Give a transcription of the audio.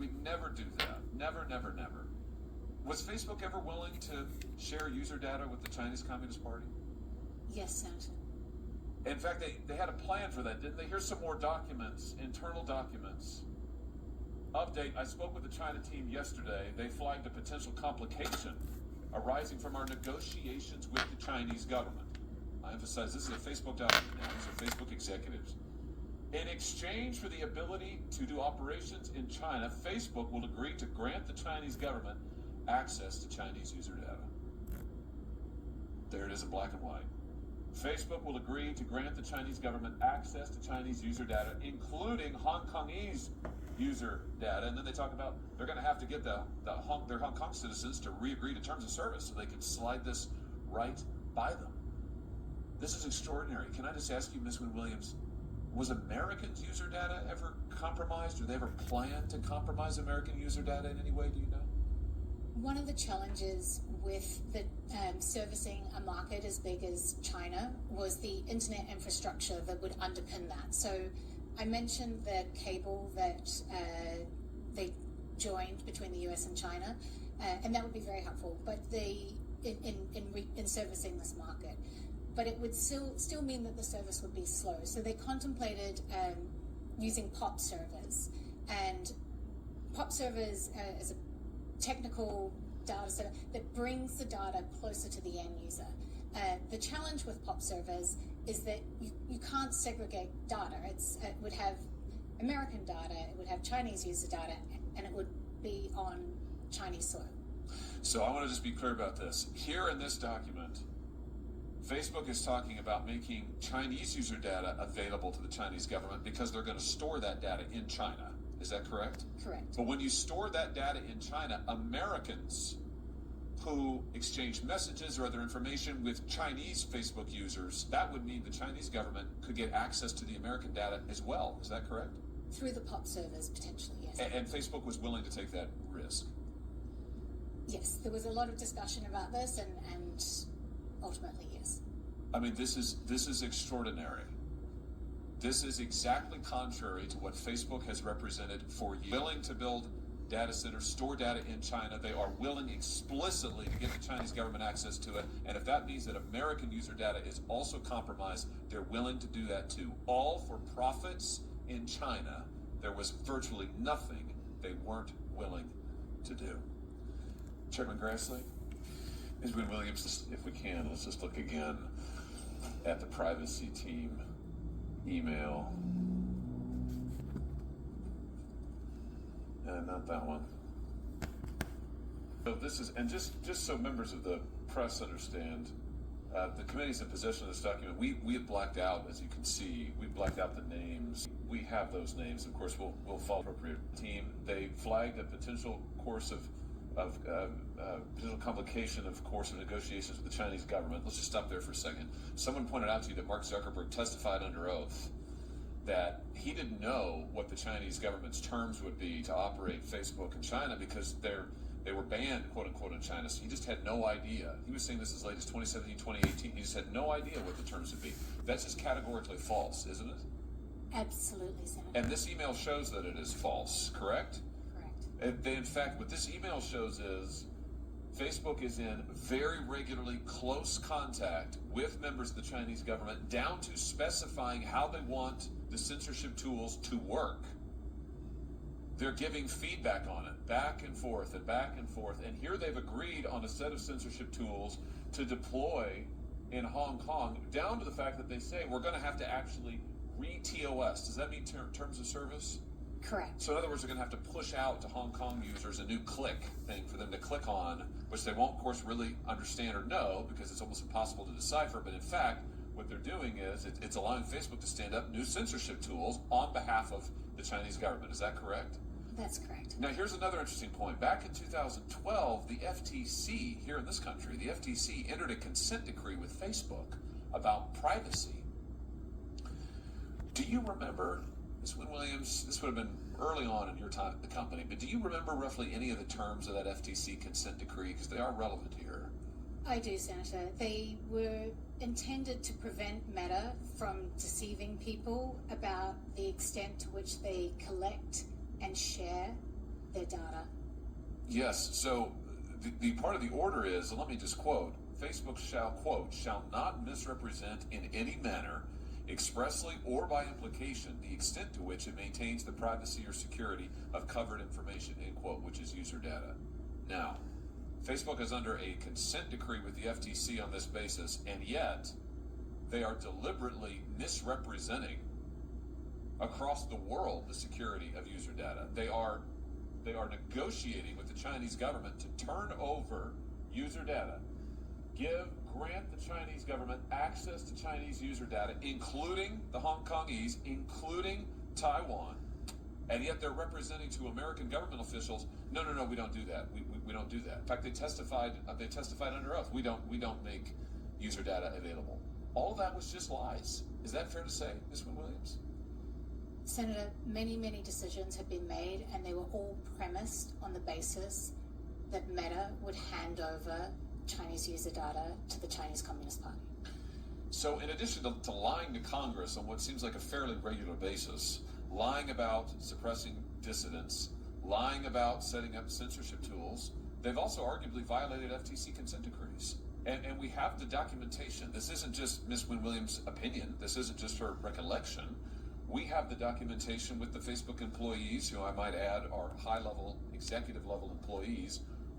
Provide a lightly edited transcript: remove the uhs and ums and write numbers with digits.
We'd never do that. Never, never, never. Was Facebook ever willing to share user data with the Chinese Communist Party? Yes, Senator. In fact, they had a plan for that, didn't they? Here's some more documents, internal documents. Update, I spoke with the China team yesterday. They flagged a potential complication arising from our negotiations with the Chinese government. I emphasize this is a Facebook document now. These are Facebook executives. In exchange for the ability to do operations in China, Facebook will agree to grant the Chinese government access to Chinese user data. There it is in black and white. Facebook will agree to grant the Chinese government access to Chinese user data, including Hong Kongese user data. And then they talk about they're going to have to get their Hong Kong citizens to re-agree to terms of service so they can slide this right by them. This is extraordinary. Can I just ask you, Ms. Wynne-Williams, was Americans' user data ever compromised, or they ever planned to compromise American user data in any way? Do you know? One of the challenges with the servicing a market as big as China was the internet infrastructure that would underpin that. So I mentioned the cable that they joined between the US and China, and that would be very helpful. But in servicing this market, but it would still mean that the service would be slow. So they contemplated using POP servers, and POP servers is a technical data center that brings the data closer to the end user. The challenge with POP servers is that you can't segregate data. It would have American data, it would have Chinese user data, and it would be on Chinese soil. So I want to just be clear about this. Here in this document, Facebook is talking about making Chinese user data available to the Chinese government because they're going to store that data in China. Is that correct? Correct. But when you store that data in China, Americans who exchange messages or other information with Chinese Facebook users, that would mean the Chinese government could get access to the American data as well. Is that correct? Through the POP servers, potentially, yes. And Facebook was willing to take that risk? Yes, there was a lot of discussion about this, and ultimately, yes. I mean, this is extraordinary. This is exactly contrary to what Facebook has represented for years. Willing to build data centers, store data in China. They are willing explicitly to give the Chinese government access to it. And if that means that American user data is also compromised, they're willing to do that too. All for profits in China. There was virtually nothing they weren't willing to do. Chairman Grassley, Ms. Wynne-Williams, if we can, let's just look again at the privacy team email. Not that one. So this is, and just so members of the press understand, the committee's in possession of this document. We have blacked out, as you can see, we blacked out the names. We have those names. Of course, we'll follow appropriate team. They flagged a potential course of potential complication of course of negotiations with the Chinese government. Let's just stop there for a second. Someone pointed out to you that Mark Zuckerberg testified under oath that he didn't know what the Chinese government's terms would be to operate Facebook in China because they were banned, quote unquote, in China. So he just had no idea. He was saying this as late as 2017, 2018. He just had no idea what the terms would be. That's just categorically false, isn't it? Absolutely, Senator. And this email shows that it is false, correct? Correct. In fact, what this email shows is Facebook is in very regularly close contact with members of the Chinese government, down to specifying how they want the censorship tools to work. They're giving feedback on it, back and forth and back and forth. And here they've agreed on a set of censorship tools to deploy in Hong Kong, down to the fact that they say we're going to have to actually re-TOS. Does that mean terms of service? Correct. So in other words, they're going to have to push out to Hong Kong users a new click thing for them to click on, which they won't, of course, really understand or know because it's almost impossible to decipher. But in fact, what they're doing is it's allowing Facebook to stand up new censorship tools on behalf of the Chinese government. Is that correct? That's correct. Now, here's another interesting point. Back in 2012, the FTC here in this country, the FTC entered a consent decree with Facebook about privacy. Do you remember, Ms. Wynne-Williams, this would have been early on in your time at the company, but do you remember roughly any of the terms of that FTC consent decree? Because they are relevant here. I do, Senator. They were intended to prevent Meta from deceiving people about the extent to which they collect and share their data? Yes. So the part of the order is, and let me just quote, Facebook shall not misrepresent in any manner, expressly or by implication, the extent to which it maintains the privacy or security of covered information, end quote, which is user data. Now, Facebook is under a consent decree with the FTC on this basis, and yet they are deliberately misrepresenting across the world the security of user data. They are negotiating with the Chinese government to turn over user data, grant the Chinese government access to Chinese user data, including the Hong Kongese, including Taiwan, and yet they're representing to American government officials, no, we don't do that. We don't do that. In fact, they testified under oath. We don't make user data available. All of that was just lies. Is that fair to say, Ms. Wynne-Williams? Senator, many decisions have been made, and they were all premised on the basis that Meta would hand over Chinese user data to the Chinese Communist Party. So in addition to lying to Congress on what seems like a fairly regular basis, lying about suppressing dissidents, lying about setting up censorship tools, they've also arguably violated FTC consent decrees. And we have the documentation. This isn't just Ms. Wynne-Williams' opinion. This isn't just her recollection. We have the documentation with the Facebook employees, who I might add are high-level, executive-level employees,